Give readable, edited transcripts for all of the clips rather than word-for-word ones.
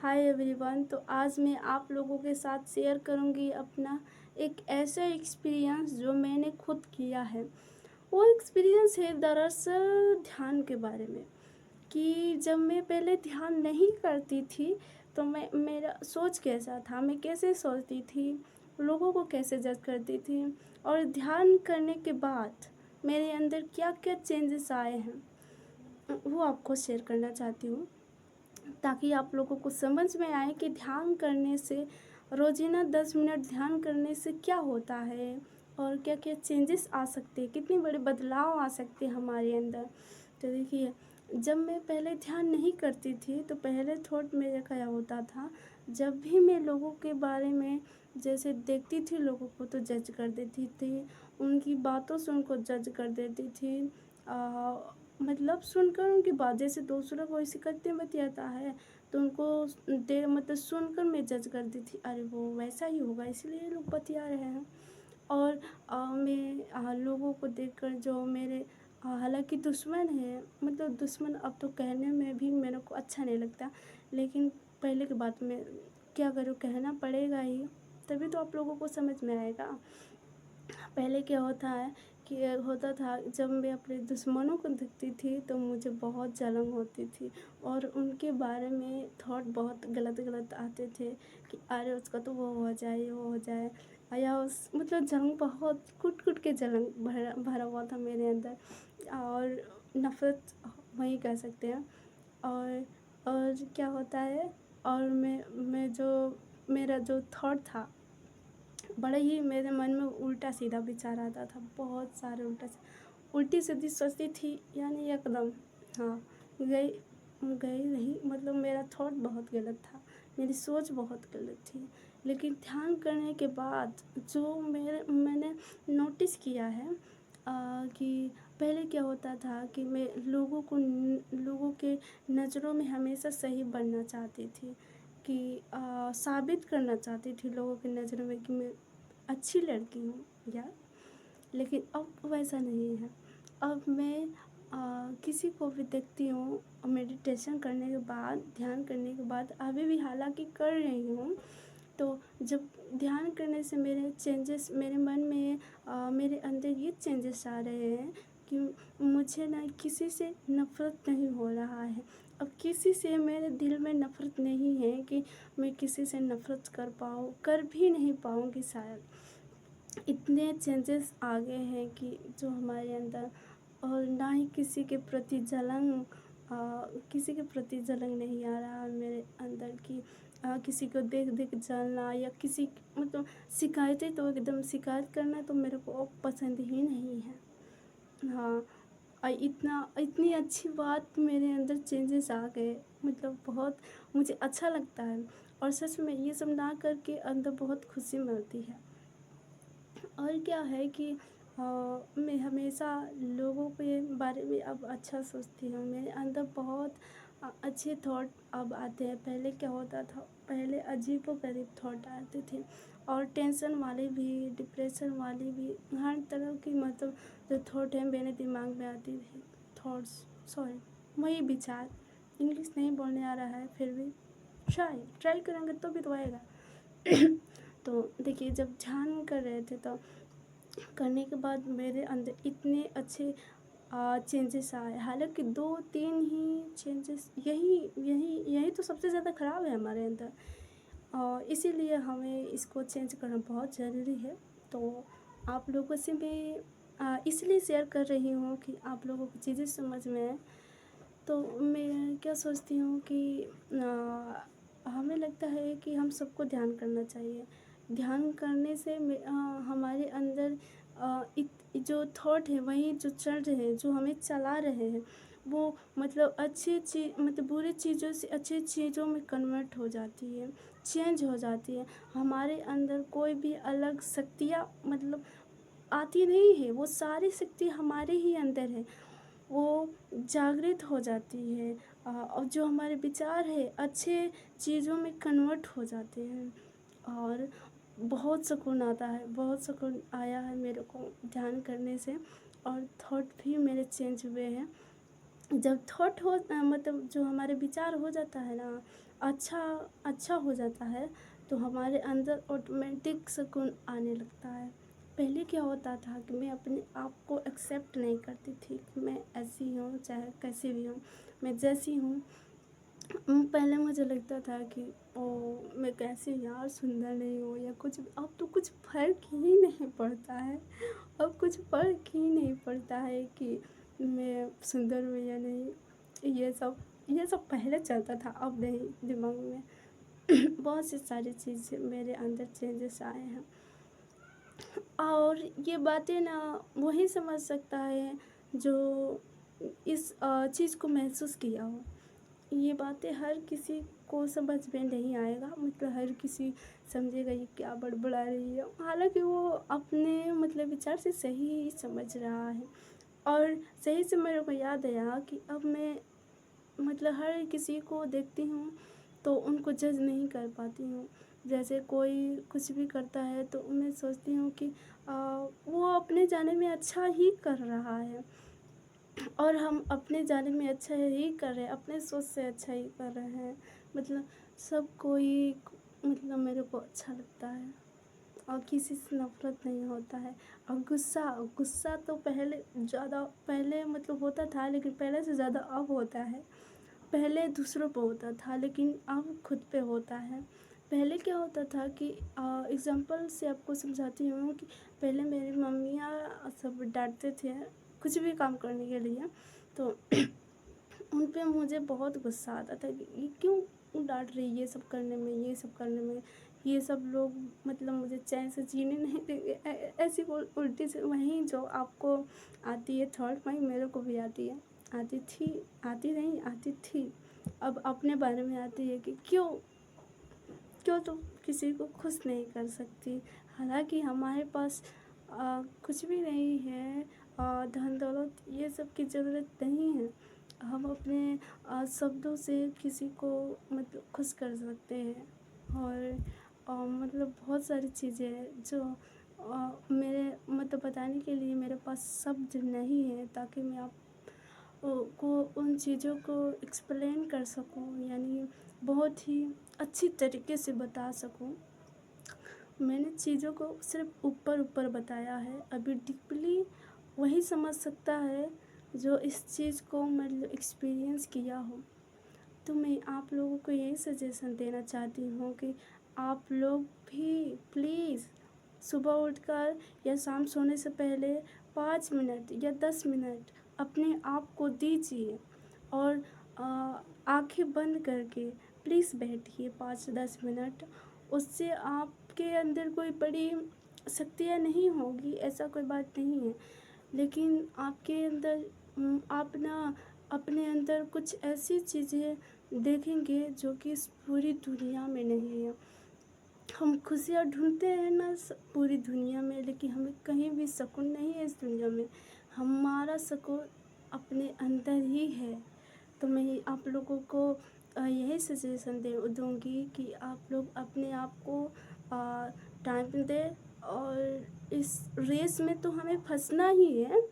Hi everyone. तो आज मैं आप लोगों के साथ शेयर करूंगी अपना एक ऐसा एक्सपीरियंस जो मैंने खुद किया है। वो एक्सपीरियंस है दरअसल ध्यान के बारे में। कि जब मैं पहले ध्यान नहीं करती थी तो मेरा सोच कैसा था, मैं कैसे सोचती थी, लोगों को कैसे जज करती थी, और ध्यान करने के बाद मेरे अंदर क्या क्या चेंजेस आए हैं वो आपको शेयर करना चाहती हूँ, ताकि आप लोगों को समझ में आए कि ध्यान करने से, रोज़ाना 10 मिनट ध्यान करने से क्या होता है और क्या क्या चेंजेस आ सकते हैं, कितने बड़े बदलाव आ सकते हैं हमारे अंदर। तो देखिए, जब मैं पहले ध्यान नहीं करती थी तो पहले थॉट मेरा क्या होता था, जब भी मैं लोगों के बारे में जैसे देखती थी लोगों को तो जज कर देती थी, उनकी बातों से उनको जज कर देती थी। मतलब सुनकर उनकी बात, जैसे दूसरों को ऐसे करते बतियाता है तो उनको दे मतलब सुनकर मैं जज करती थी, अरे वो वैसा ही होगा इसलिए ये लोग बतिया रहे हैं। और मैं लोगों को देखकर जो मेरे हालांकि दुश्मन है, मतलब दुश्मन अब तो कहने में भी मेरे को अच्छा नहीं लगता, लेकिन पहले की बात में क्या करूँ, कहना पड़ेगा ही, तभी तो आप लोगों को समझ में आएगा। पहले क्या होता था जब मैं अपने दुश्मनों को देखती थी तो मुझे बहुत जलन होती थी, और उनके बारे में थॉट बहुत गलत गलत आते थे कि अरे उसका तो वो हो जाए, ये वो हो जाए, या उस मतलब जलन, बहुत कुट कुट के जलन भरा भरा हुआ था मेरे अंदर, और नफ़रत वही कह सकते हैं। और क्या होता है, और मैं जो मेरा जो थॉट था, बड़ा ही मेरे मन में उल्टा सीधा विचार आता था, बहुत सारे उल्टी सीधी सोचती थी, यानी एकदम। हाँ, गई गई नहीं, मतलब मेरा थॉट बहुत गलत था, मेरी सोच बहुत गलत थी। लेकिन ध्यान करने के बाद जो मैंने नोटिस किया है, कि पहले क्या होता था कि मैं लोगों के नज़रों में हमेशा सही बनना चाहती थी, कि साबित करना चाहती थी लोगों की नज़रों में कि मैं अच्छी लड़की हूँ या। लेकिन अब वैसा नहीं है। अब मैं किसी को भी देखती हूँ मेडिटेशन करने के बाद, ध्यान करने के बाद, अभी भी हालांकि कर रही हूँ, तो जब ध्यान करने से मेरे चेंजेस मेरे मन में, मेरे अंदर ये चेंजेस आ रहे हैं कि मुझे ना किसी से नफ़रत नहीं हो रहा है। अब किसी से मेरे दिल में नफ़रत नहीं है कि मैं किसी से नफ़रत कर भी नहीं पाऊँगी शायद। इतने चेंजेस आ गए हैं कि जो हमारे अंदर, और ना ही किसी के प्रति जलन नहीं आ रहा है मेरे अंदर, कि किसी को देख देख जलना, या किसी मतलब शिकायतें, तो एकदम शिकायत करना तो मेरे को अब पसंद ही नहीं है। हाँ, इतनी अच्छी बात मेरे अंदर चेंजेस आ गए, मतलब बहुत मुझे अच्छा लगता है, और सच में ये सब ना करके अंदर बहुत खुशी मिलती है। और क्या है कि मैं हमेशा लोगों के बारे में अब अच्छा सोचती हूँ, मेरे अंदर बहुत अच्छे थॉट अब आते हैं। पहले क्या होता था, पहले अजीबोगरीब थॉट आते थे, और टेंशन वाले भी, डिप्रेशन वाली भी, हर तरह की मतलब जो थॉट है मेरे दिमाग में आती थी। थॉट्स, सॉरी, वही विचार, इंग्लिश नहीं बोलने आ रहा है, फिर भी ट्राई करेंगे तो भी तो आएगा। तो देखिए, जब ध्यान कर रहे थे तो करने के बाद मेरे अंदर इतने अच्छे चेंजेस आए। हालांकि 2-3 ही चेंजेस, यही यही यही तो सबसे ज़्यादा ख़राब है हमारे अंदर, और इसीलिए हमें इसको चेंज करना बहुत ज़रूरी है। तो आप लोगों से मैं इसलिए शेयर कर रही हूँ कि आप लोगों को चीज़ें समझ में आए। तो मैं क्या सोचती हूँ कि हमें लगता है कि हम सबको ध्यान करना चाहिए। ध्यान करने से हमारे अंदर जो थॉट है, वही जो चल रहे हैं, जो हमें चला रहे हैं, वो मतलब अच्छी चीज़, मतलब बुरी चीज़ों से अच्छी चीज़ों में कन्वर्ट हो जाती है, चेंज हो जाती है। हमारे अंदर कोई भी अलग शक्तियाँ मतलब आती नहीं है, वो सारी शक्ति हमारे ही अंदर है, वो जागृत हो जाती है, और जो हमारे विचार है अच्छे चीज़ों में कन्वर्ट हो जाते हैं, और बहुत सुकून आता है, बहुत सुकून आया है मेरे को ध्यान करने से, और थॉट भी मेरे चेंज हुए हैं। जब थॉट मतलब जो हमारे विचार हो जाता है ना, अच्छा अच्छा हो जाता है, तो हमारे अंदर ऑटोमेटिक सुकून आने लगता है। पहले क्या होता था कि मैं अपने आप को एक्सेप्ट नहीं करती थी कि मैं ऐसी हूँ, चाहे कैसी भी हूँ, मैं जैसी हूँ। पहले मुझे लगता था कि ओह! मैं कैसी यार सुंदर नहीं हूँ या कुछ भी। अब तो कुछ फ़र्क ही नहीं पड़ता है। अब कुछ फ़र्क ही नहीं पड़ता है कि मैं सुंदर हूँ या नहीं। ये सब पहले चलता था, अब नहीं। दिमाग में बहुत सी सारी चीज़ें मेरे अंदर चेंजेस आए हैं। और ये बातें ना वही समझ सकता है जो इस चीज़ को महसूस किया हो। ये बातें हर किसी को समझ में नहीं आएगा, मतलब हर किसी समझेगा ये क्या बड़बड़ा रही है। हालाँकि वो अपने मतलब विचार से सही ही समझ रहा है। और सही से मेरे को याद आया कि अब मैं मतलब हर किसी को देखती हूँ तो उनको जज नहीं कर पाती हूँ। जैसे कोई कुछ भी करता है तो मैं सोचती हूँ कि वो अपने जाने में अच्छा ही कर रहा है और हम अपने जाने में अच्छा ही कर रहे हैं, अपने सोच से अच्छा ही कर रहे हैं। मतलब सब कोई मतलब मेरे को अच्छा लगता है और किसी से नफ़रत नहीं होता है। और गुस्सा गुस्सा तो पहले मतलब होता था, लेकिन पहले से ज़्यादा अब होता है। पहले दूसरों पे होता था लेकिन अब खुद पे होता है। पहले क्या होता था कि एग्ज़ाम्पल से आपको समझाती हूँ कि पहले मेरी मम्मियाँ सब डाँटते थे कुछ भी काम करने के लिए, तो उन पे मुझे बहुत गुस्सा आता था कि ये क्यों डाँट रही है ये सब करने में, ये सब करने में। ये सब लोग मतलब मुझे चैन से जीने नहीं देंगे। ऐसी उल्टी से वहीं जो आपको आती है थॉट वहीं मेरे को भी आती है। आती थी, आती नहीं, आती थी। अब अपने बारे में आती है कि क्यों क्यों तुम किसी को खुश नहीं कर सकती। हालाँकि हमारे पास कुछ भी नहीं है, धन दौलत ये सब की ज़रूरत नहीं है। हम अपने शब्दों से किसी को मतलब खुश कर सकते हैं। और मतलब बहुत सारी चीज़ें हैं जो मेरे मतलब बताने के लिए मेरे पास शब्द नहीं है ताकि मैं आप को उन चीज़ों को एक्सप्लेन कर सकूँ, यानी बहुत ही अच्छी तरीके से बता सकूँ। मैंने चीज़ों को सिर्फ़ ऊपर-ऊपर बताया है, अभी डीपली वही समझ सकता है जो इस चीज़ को मतलब एक्सपीरियंस किया हो। तो मैं आप लोगों को यही सजेशन देना चाहती हूँ कि आप लोग भी प्लीज़ सुबह उठकर या शाम सोने से पहले 5 मिनट या 10 मिनट अपने आप को दीजिए और आँखें बंद करके प्लीज़ बैठिए 5-10 मिनट। उससे आपके अंदर कोई बड़ी शक्तियाँ नहीं होगी, ऐसा कोई बात नहीं है। लेकिन आपके अंदर आप ना अपने अंदर कुछ ऐसी चीज़ें देखेंगे जो कि इस पूरी दुनिया में नहीं है। हम खुशियाँ ढूँढते हैं ना पूरी दुनिया में, लेकिन हमें कहीं भी सुकून नहीं है इस दुनिया में। हमारा सुकून अपने अंदर ही है। तो मैं आप लोगों को यही सजेशन दूँगी कि आप लोग अपने आप को टाइम दें और इस रेस में तो हमें फँसना ही है,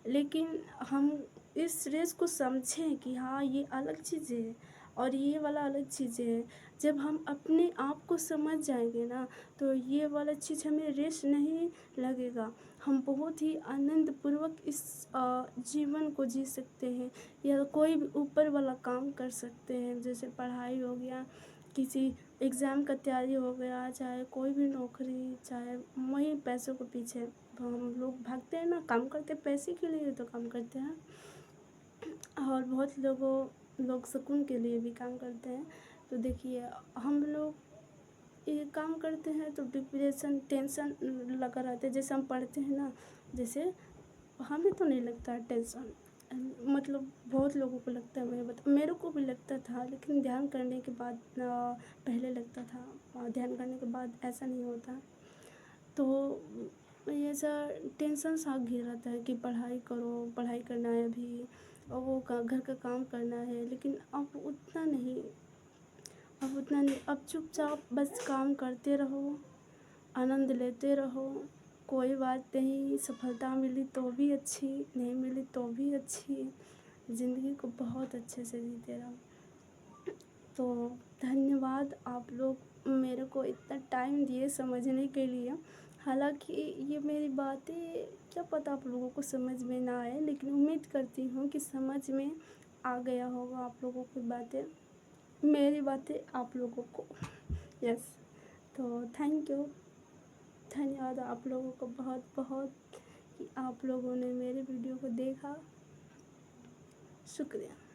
लेकिन हम इस रेस को समझें कि हाँ, ये अलग चीज़ है और ये वाला अलग चीज़ है। जब हम अपने आप को समझ जाएँगे ना, तो ये वाला चीज़ हमें रेस नहीं लगेगा। हम बहुत ही आनंदपूर्वक इस जीवन को जी सकते हैं या कोई भी ऊपर वाला काम कर सकते हैं, जैसे पढ़ाई हो गया, किसी एग्ज़ाम का तैयारी हो गया, चाहे कोई भी नौकरी, चाहे वही पैसों के पीछे हम लोग भागते हैं ना, काम करते हैं पैसे के लिए तो काम करते हैं। और बहुत लोग सुकून के लिए भी काम करते हैं। तो देखिए हम लोग ये काम करते हैं तो डिप्रेशन, टेंशन लगा रहता है। जैसे हम पढ़ते हैं ना, जैसे हमें तो नहीं लगता है टेंशन, मतलब बहुत लोगों को लगता है। मेरे को भी लगता था, लेकिन ध्यान करने के बाद पहले लगता था, ध्यान करने के बाद ऐसा नहीं होता। तो ये ऐसा टेंशन सा घिर रहता है कि पढ़ाई करो, पढ़ाई करना है अभी और वो घर का काम करना है, लेकिन अब चुपचाप बस काम करते रहो, आनंद लेते रहो। कोई बात नहीं, सफलता मिली तो भी अच्छी, नहीं मिली तो भी अच्छी। ज़िंदगी को बहुत अच्छे से जीते रहो। तो धन्यवाद आप लोग मेरे को इतना टाइम दिए समझने के लिए। हालाँकि ये मेरी बातें क्या पता आप लोगों को समझ में ना आए, लेकिन उम्मीद करती हूँ कि समझ में आ गया होगा आप लोगों की बातें, मेरी बातें आप लोगों को। यस, तो थैंक यू, धन्यवाद आप लोगों को बहुत-बहुत कि आप लोगों ने मेरे वीडियो को देखा। शुक्रिया।